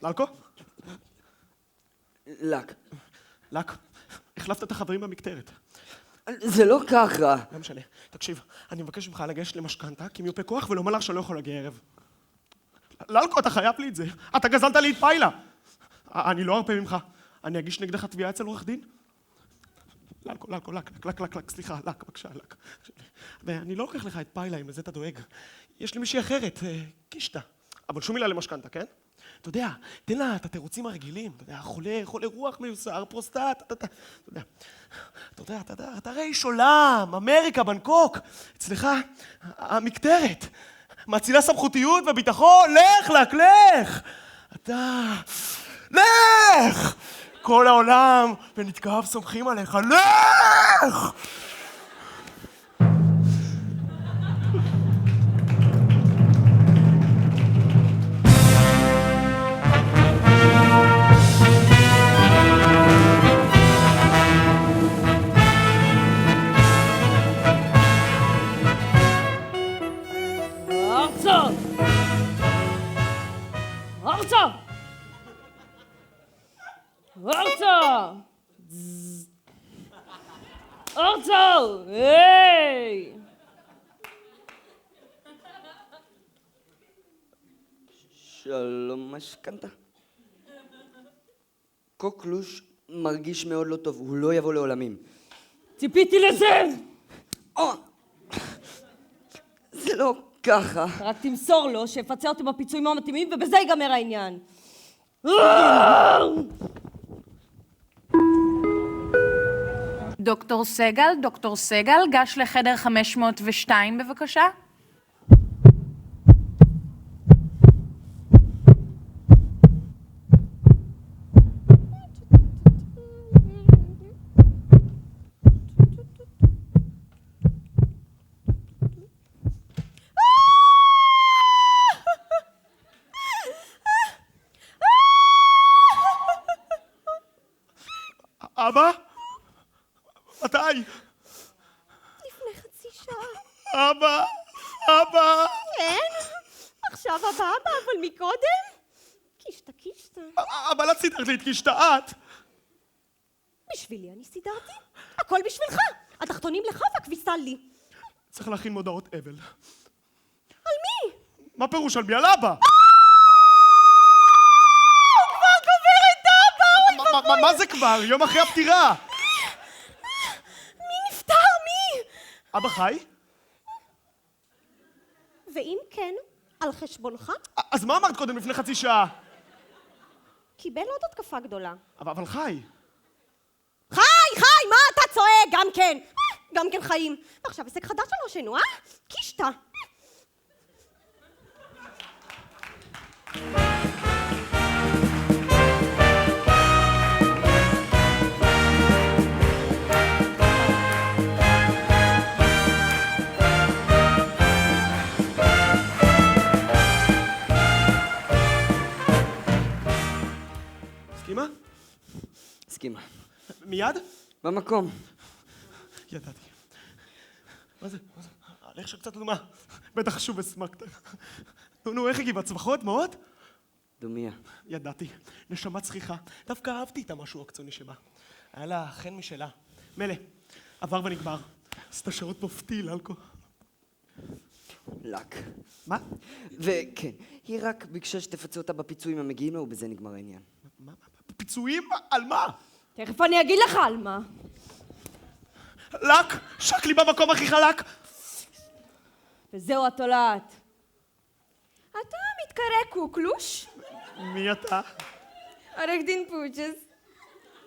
ללקו? לק. לק, החלפת את החברים במקטרת. זה לא ככה. לא משנה. תקשיב, אני מבקש ממך לגשת למשכנתה, כי מיופה כוח ולומר לך שלא יכול להגיע ערב. ללקו, אתה חייב לי את זה. אתה גזלת לי את פיילה. אני לא ארפה ממך. אני אגיש נגדך תביעה אצל עורך דין? לק, סליחה, לק, בבקשה, לק. ואני לא לוקח לך את פיילה, אם לזה אתה דואג. יש לי מישהי אחרת, קישטה. אבל שום מילה למשכנתה, כן? אתה יודע, תן לה את התירוצים הרגילים. אתה יודע, חולה רוח מיוסר, פרוסטט, אתה יודע, אתה הרי איש עולם, אמריקה, בנקוק. אצלך, המקטרת. מאצילה סמכותיות וביטחון, לך! אתה... לך! כל העולם ונתקעיו סומכים עליך, לך! ארצו! היי! שלום משכנתה. קוקלוש מרגיש מאוד לא טוב, הוא לא יבוא לעולמים. ציפיתי לזה! זה לא ככה. רק תמסור לו שיפצה אותי בפיצויים המתאימים ובזה ייגמר העניין. דוקטור סגל, גש לחדר 502 בבקשה. אבא? מתי? לפני חצי שעה. אבא! כן? עכשיו אבא, אבל מקודם? קישטה. אבל את סידרת לי את קישטה, את! בשבילי אני סידרתי. הכל בשבילך. התחתונים לך והכביסה לי. צריך להכין מודעות אבל. על מי? מה פירוש על מי? על אבא! כבר גובר את אבא! מה זה כבר? יום אחרי הפטירה! מי נפטר? מי? אבא חי? ואם כן, על חשבונך? אז מה אמרת קודם לפני חצי שעה? קיבל עוד התקפה גדולה. אבל חי. חי! מה אתה צועק? גם כן חיים. ועכשיו הישג חדש על ראשנו, קישטה. הסכימה. מיד? במקום. ידעתי. מה זה? הלך שקצת אדומה. בטח שוב הסמקת. נו, איך הגיבה? צווחות? דמעות? דומיה. ידעתי. נשמה צריכה. דווקא אהבתי איתה משהו עקצוני שבה. היה לה חן משלה. מלא. עבר ונגמר. עשתה שירות מופתי, ללקו. לק. מה? וכן, היא רק ביקשה שתפצה אותה בפיצויים המגיעים לה ובזה נגמר העניין. מה? פיצויים? על מה? תכף אני אגיד לך על מה. לק! שק לי במקום הכי חלק! וזהו התולעת. אתה מתקרא קוקלוש? מי אתה? עורך דין פוצ'ס.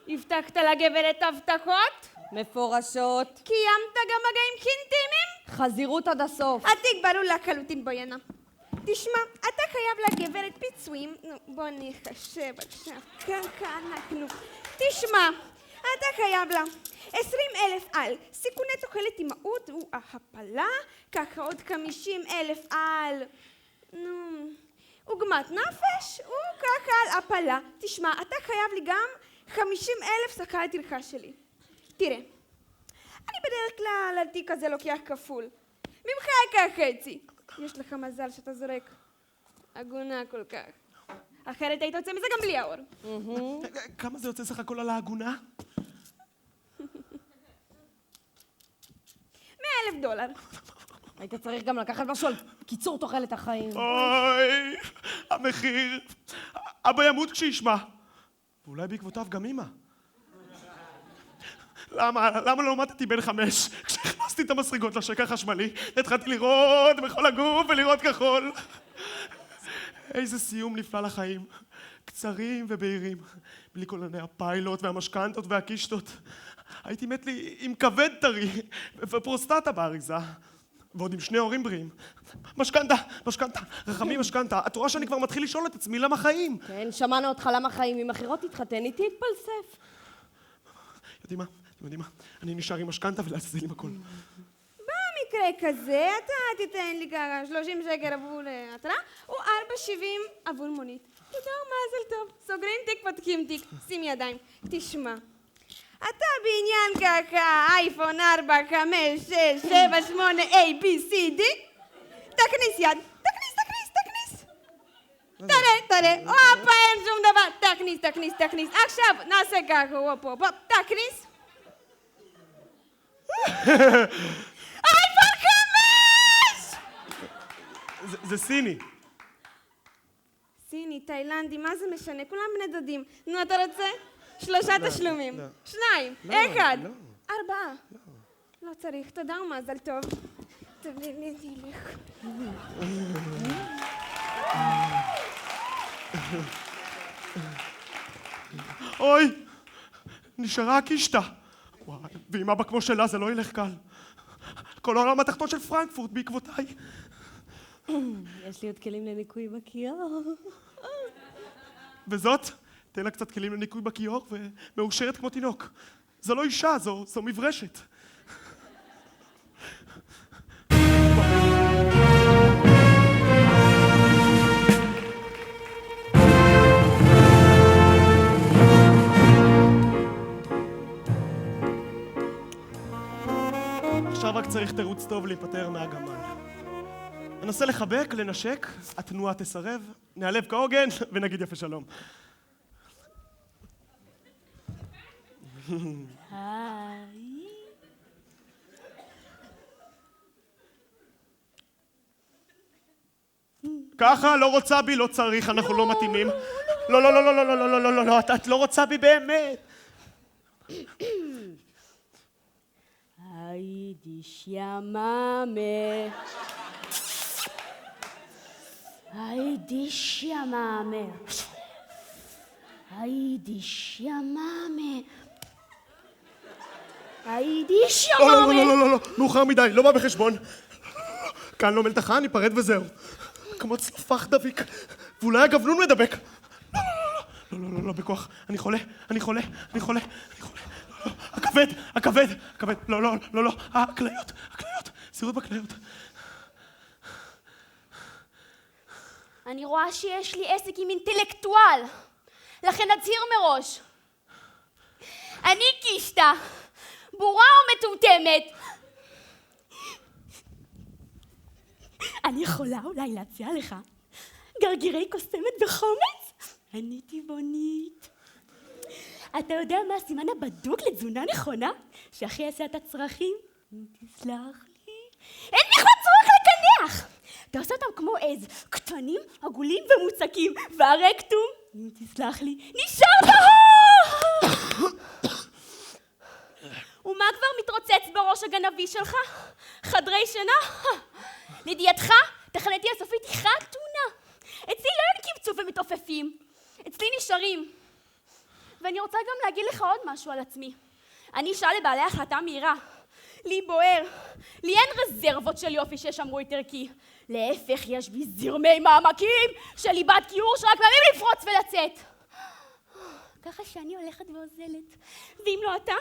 הבטחת לגברת הבטחות? מפורשות. קיימת גם מגעים אינטימיים? חזירות עד הסוף. התיק ברור לחלוטין בויאנה. תשמע, אתה חייב לגברת פיצויים. בוא נחשב עכשיו. ככה אנחנו. תשמע, אתה חייב לה 20,000 על סיכוני תוחלת אימהות הוא ההפלה, ככה עוד 50,000 על עוגמת נפש, הוא ככה על הפלה. תשמע, אתה חייב לי גם 50,000 שכר הטרחה שלי. תראה, אני בדרך כלל התיק הזה לוקח כפול. ממך אקח חצי. יש לך מזל שאתה זורק. הגונה כל כך. אחרת היית יוצא מזה גם בלי האור. כמה זה יוצא סך הכל על העגונה? $100,000. היית צריך גם לקחת משהו על קיצור תוחלת החיים. אוי, המחיר. אבא ימות כשישמע. ואולי בעקבותיו גם אמא. למה לא עמדתי בן 5? כשהכנסתי את המסרגות לשקע החשמלי, התחלתי לראות בכל הגוף ולראות כחול. איזה סיום נפלא לחיים. קצרים ובהירים. בלי כל עיני הפיילוט והמשכנתות והקישטות. הייתי מת לי עם כבד טרי ופרוסטטה באריזה. ועוד עם 2 הורים בריאים. משכנתה, רחמים משכנתה. את רואה שאני כבר מתחיל לשאול את עצמי למה חיים? כן, שמענו אותך למה חיים. אם אחרות תתחתן איתי, תתפלסף. יודעים מה? אני נשאר עם משכנתה ולעזאזל עם הכל. במקרה כזה, אתה תיתן לי ככה 30 שקל עבור התראה, או 4.70 עבור מונית. תודה, מזל טוב. סוגרים תיק, פותחים תיק, שים ידיים. תשמע, אתה בעניין ככה אייפון 4, 5, 6, 7, 8, A, B, C, D, תכניס יד. תכניס. תראה. הופה, אין שום דבר. תכניס. עכשיו נעשה ככה, הופ. תכניס. אייפון 5! זה סיני. סיני, תאילנדי, מה זה משנה? כולם בני דודים. נו, אתה רוצה? 3 תשלומים. 2, 1, 4. לא צריך, תודה ומזל טוב. נלך. אוי, נשארה הקישטה. וואי, ועם אבא כמו שלה זה לא ילך קל. כל העולם התחתון של פרנקפורט בעקבותיי. יש לי עוד כלים לניקוי בכיור. וזאת, תן לה קצת כלים לניקוי בכיור ומאושרת כמו תינוק. זו לא אישה, זו מברשת. עכשיו רק צריך תירוץ טוב להיפטר מהגמל. ננסה לחבק, לנשק, התנועה תסרב, נעלב כהוגן ונגיד יפה שלום. ככה, לא רוצה בי, לא צריך, אנחנו לא מתאימים. לא, את לא רוצה בי באמת. היידיש יממה. היידיש יממה. היידיש יממה. היידיש יממה. לא, מאוחר מדי, לא בא בחשבון. כאן לא מלתחה, ניפרד וזהו. כמו צלפח דביק, ואולי הגבנון מדבק. לא, בכוח, אני חולה. הכבד, לא, הכליות, סירות בכליות. אני רואה שיש לי עסק עם אינטלקטואל, לכן אצהיר מראש. אני קישטה, בורה או מטומטמת? אני יכולה אולי להציע לך גרגירי קוסמת וחומץ? אני טבעונית. אתה יודע מה הסימן הבדוק לתזונה נכונה? שהכי יעשה את הצרכים? תסלח לי. אין בכלל צורך לקנח! אתה עושה אותם כמו עז, קטנים, עגולים ומוצקים, והרקטום, תסלח לי. נשאר טהור! ומה כבר מתרוצץ בראש הגנבי שלך? חדרי שינה? לידיעתך, תחנתי הסופית היא חתונה. אצלי לא יונקים צוף ומתעופפים, אצלי נשארים. ואני רוצה גם להגיד לך עוד משהו על עצמי. אני אישה לבעלי החלטה מהירה. לי בוער. לי אין רזרבות של יופי ששמרו את ערכי. להפך, יש בי זרמי מעמקים של ליבת כיעור שרק מאמין לפרוץ ולצאת. ככה שאני הולכת ועוזלת. ואם לא אתה,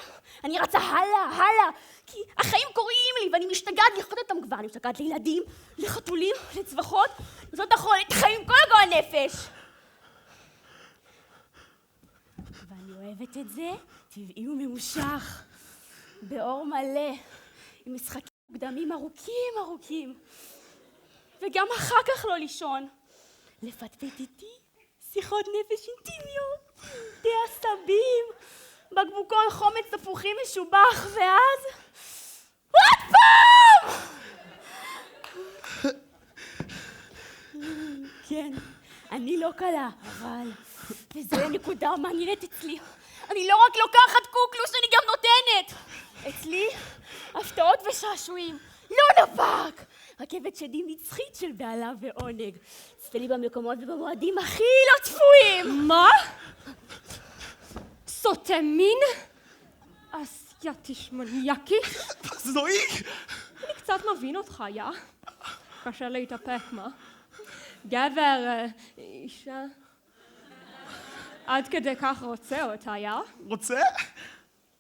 אני רצה הלאה. כי החיים קוראים לי ואני משתגעת לחיות אותם כבר. אני משתגעת לילדים, לחתולים, לצווחות. זאת אחרונית חיים כל הגועל נפש. ואני אוהבת את זה טבעי וממושך, באור מלא, עם משחקים מוקדמים ארוכים, וגם אחר כך לא לישון. לפטפט איתי, שיחות נפש אינטימיות, די עשבים, בקבוקון חומץ תפוחים משובח, ואז... עוד פעם! כן, אני לא קלה, אבל... וזוהי הנקודה המעניינת אצלי. אני לא רק לוקחת קוקלוש, אני גם נותנת! אצלי, הפתעות ושעשועים. לא נפק! רכבת שדים נצחית של בעלה ועונג. צפה לי במקומות ובמועדים הכי לא צפויים! מה? סוטה מין? אסייתיש מניאקי? זוהי! אני קצת מבין אותך, יא? קשה להתאפק, מה? גבר, אישה... עד כדי כך רוצה אותה, יא? רוצה?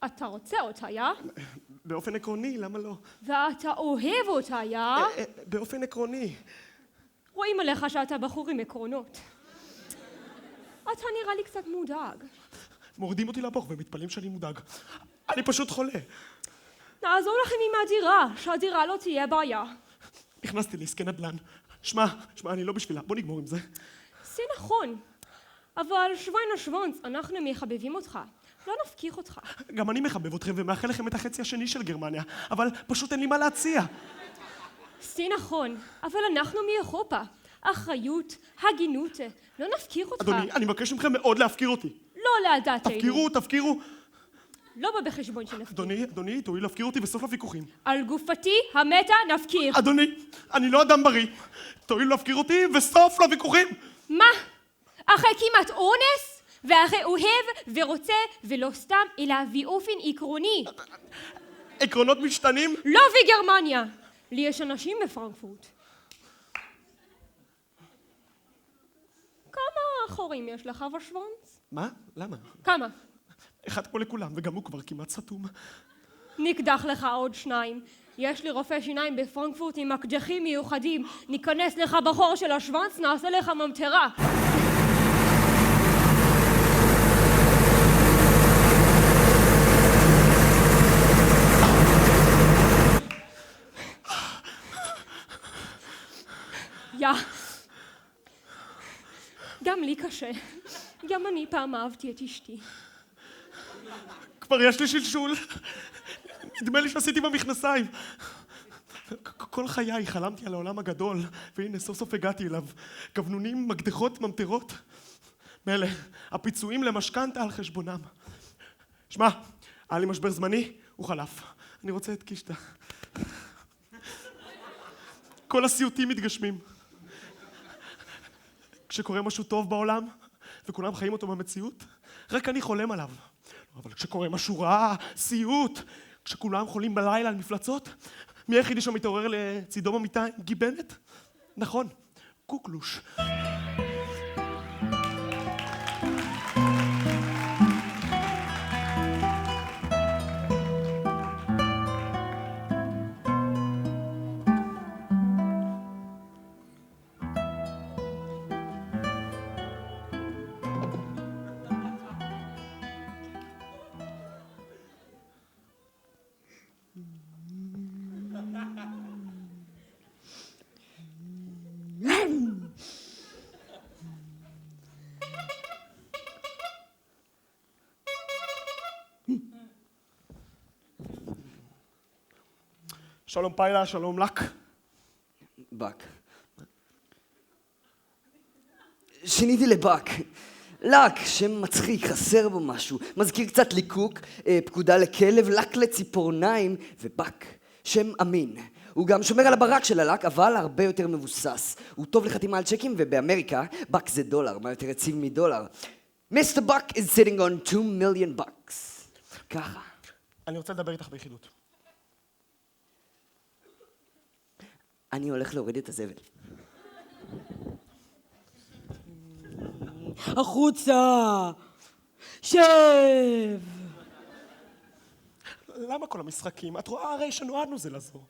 אתה רוצה אותה, יא? באופן עקרוני, למה לא? ואתה אוהב אותה, יא? באופן עקרוני. רואים עליך שאתה בחור עם עקרונות. אתה נראה לי קצת מודאג. מורדים אותי לבור ומתפלאים שאני מודאג. אני פשוט חולה. נעזור לכם עם הדירה, שהדירה לא תהיה בעיה. נכנסתי לעסקי נדל"ן. שמע, אני לא בשבילה. בוא נגמור עם זה. זה נכון, אבל שוויין שוונץ, אנחנו מחבבים אותך. לא נפקיח אותך. גם אני מחבב אתכם ומאחל לכם את החצי השני של גרמניה, אבל פשוט אין לי מה להציע. זה נכון, אבל אנחנו מאירופה. אחריות, הגינות, לא נפקיר אותך. אדוני, אני מבקש מכם מאוד להפקיר אותי. לא לדעתנו. תפקירו. לא בא בחשבון שנפקיר. אדוני, תואיל להפקיר אותי בסוף הוויכוחים. על גופתי המתה נפקיר. אדוני, אני לא אדם בריא. תואיל להפקיר אותי וסוף לוויכוחים. מה? אחרי כמעט אונס? ואחרי אוהב ורוצה ולא סתם אלא באופן עקרוני. עקרונות משתנים? לא בגרמניה. לי יש אנשים בפרנקפורט. כמה חורים יש לך בשוונץ? מה? למה? כמה? אחד כמו לכולם, וגם הוא כבר כמעט סתום. נקדח לך עוד 2. יש לי רופא שיניים בפרנקפורט עם מקדחים מיוחדים. ניכנס לך בחור של השוונץ, נעשה לך ממטרה. גם לי קשה. גם אני פעם אהבתי את אשתי. כבר יש לי שלשול. נדמה לי שעשיתי במכנסיים. כל חיי חלמתי על העולם הגדול, והנה סוף סוף הגעתי אליו. גבנונים, מקדחות, ממטרות. מילא, הפיצויים למשכנתה על חשבונם. שמע, היה לי משבר זמני, הוא חלף. אני רוצה את קישטה. כל הסיוטים מתגשמים. כשקורה משהו טוב בעולם, וכולם חיים אותו במציאות, רק אני חולם עליו. אבל כשקורה משהו רע, סיוט, כשכולם חולים בלילה על מפלצות, מי היחידי שמתעורר לצידו במיטה עם גיבנת? נכון, קוקלוש. שלום פיילה, שלום לק. בק. שיניתי לבק. לק, שם מצחיק, חסר בו משהו. מזכיר קצת ליקוק, פקודה לכלב, לק לציפורניים, ובק, שם אמין. הוא גם שומר על הברק של הלק, אבל הרבה יותר מבוסס. הוא טוב לחתימה על צ'קים, ובאמריקה, בק זה דולר, מה יותר יציב מדולר. Mr. Buck is sitting on 2 million bucks. ככה. אני רוצה לדבר איתך ביחידות. אני הולך להוריד את הזבל. החוצה! שב! למה כל המשחקים? את רואה הרי שנועדנו זה לזו.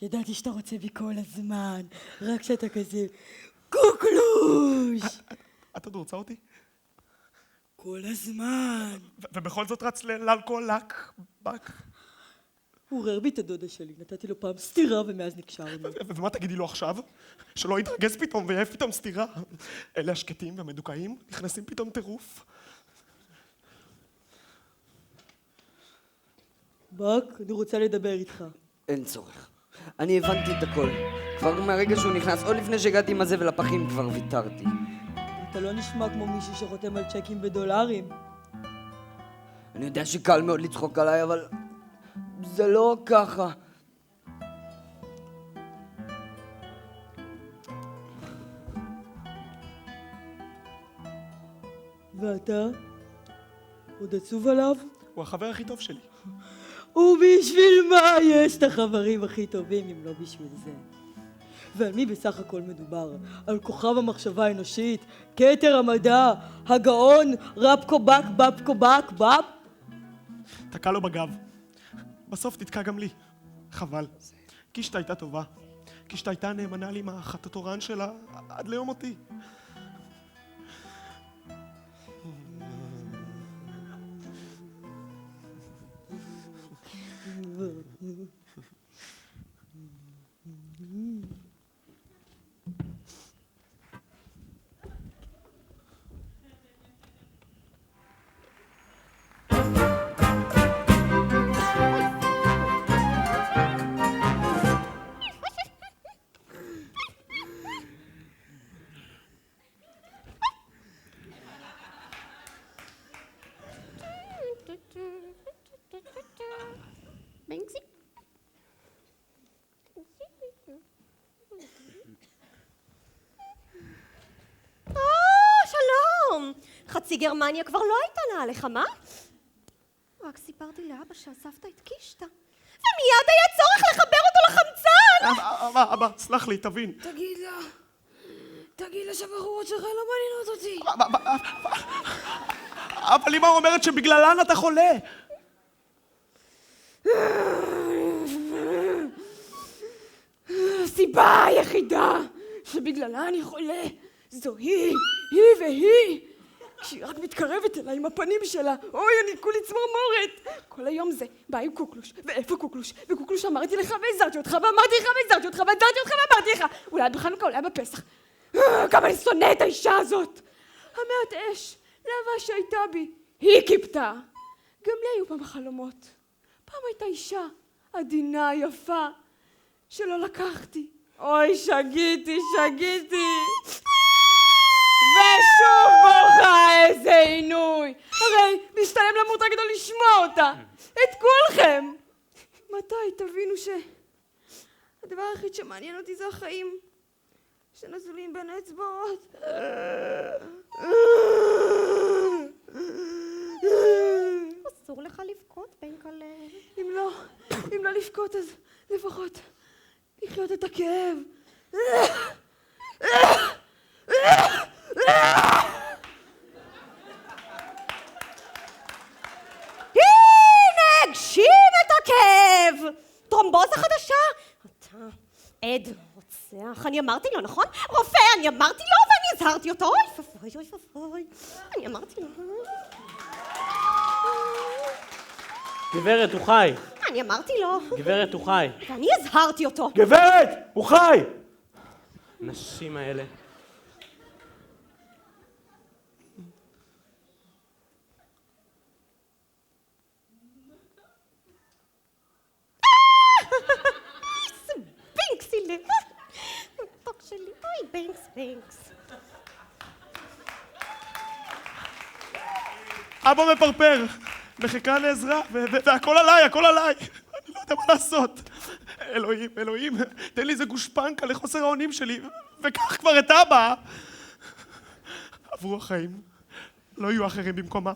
ידעתי שאתה רוצה בי כל הזמן, רק שאתה כזה קוקלוש! את עוד רוצה אותי? כל הזמן. ובכל זאת רץ לאלכוהול לק, בק. הוא עורר בי את הדודה שלי, נתתי לו פעם סטירה ומאז נקשרנו. ומה תגידי לו עכשיו? שלא יתרגז פתאום ויעף פתאום סתירה. אלה השקטים והמדוכאים נכנסים פתאום טירוף. בק, אני רוצה לדבר איתך. אין צורך. אני הבנתי את הכל. כבר מהרגע שהוא נכנס, עוד לפני שהגעתי עם הזבל לפחים כבר ויתרתי. אתה לא נשמע כמו מישהו שחותם על צ'קים בדולרים. אני יודע שקל מאוד לצחוק עליי, אבל זה לא ככה. ואתה? עוד עצוב עליו? הוא החבר הכי טוב שלי. ובשביל מה יש את החברים הכי טובים אם לא בשביל זה? ועל מי בסך הכל מדובר? על כוכב המחשבה האנושית, כתר המדע, הגאון, רפקו בק, בפקו בק, בפ? תקע לו בגב. בסוף תתקע גם לי. חבל. קישטה הייתה טובה. קישטה הייתה נאמנה לי עם האחת התורן שלה עד ליום מותי. בנקסי? שלום! חצי גרמניה כבר לא הייתה נעליך, מה? רק סיפרתי לאבא שאספת את קישטה. ומיד היה צורך לחבר אותו לחמצן! אבא, סלח לי, תבין. תגיד לה שהבחורות שלך לא מעניינות אותי. אבל אמא אומרת שבגללן אתה חולה. הסיבה היחידה שבגללה אני חולה זו היא והיא. כשהיא רק מתקרבת אליי עם הפנים שלה, אוי, אני כולי צמרמורת. כל היום זה בא עם קוקלוש, ואיפה קוקלוש? וקוקלוש אמרתי לך והזהרתי אותך, ואמרתי לך והזהרתי אותך, והזהרתי אותך ואמרתי לך. אולי בחנוכה, אולי בפסח. כמה אני שונא את האישה הזאת. המעט אש, להבה שהייתה בי, היא קיפתה. גם לי היו פעם חלומות. פעם הייתה אישה עדינה, יפה, שלא לקחתי. אוי, שגיתי. ושוב בוכה, איזה עינוי. הרי משתלם למות רק כדי לשמוע אותה. את כולכם. מתי תבינו שהדבר היחיד שמעניין אותי זה החיים שנזולים בין האצבעות? אסור לך לבכות, בנקלה. אם לא לבכות אז לפחות לחיות את הכאב. הנה, הגשים את הכאב! טרומבוזה חדשה? אתה עד רוצח, אני אמרתי לו, נכון? רופא, אני אמרתי לו ואני הזהרתי אותו. אוי פפוי, אני אמרתי לו. גברת, הוא חי. אני אמרתי לו. גברת, הוא חי. ואני הזהרתי אותו. גברת, הוא חי! נשים האלה. בינקסי לי. מתוק שלי. אוי, בינקס. אבא מפרפר, מחכה לעזרה, והכל עליי. אני לא יודע מה לעשות. אלוהים, תן לי איזה גושפנקה לחוסר האונים שלי, וקח כבר את אבא. עברו החיים, לא יהיו אחרים במקומם.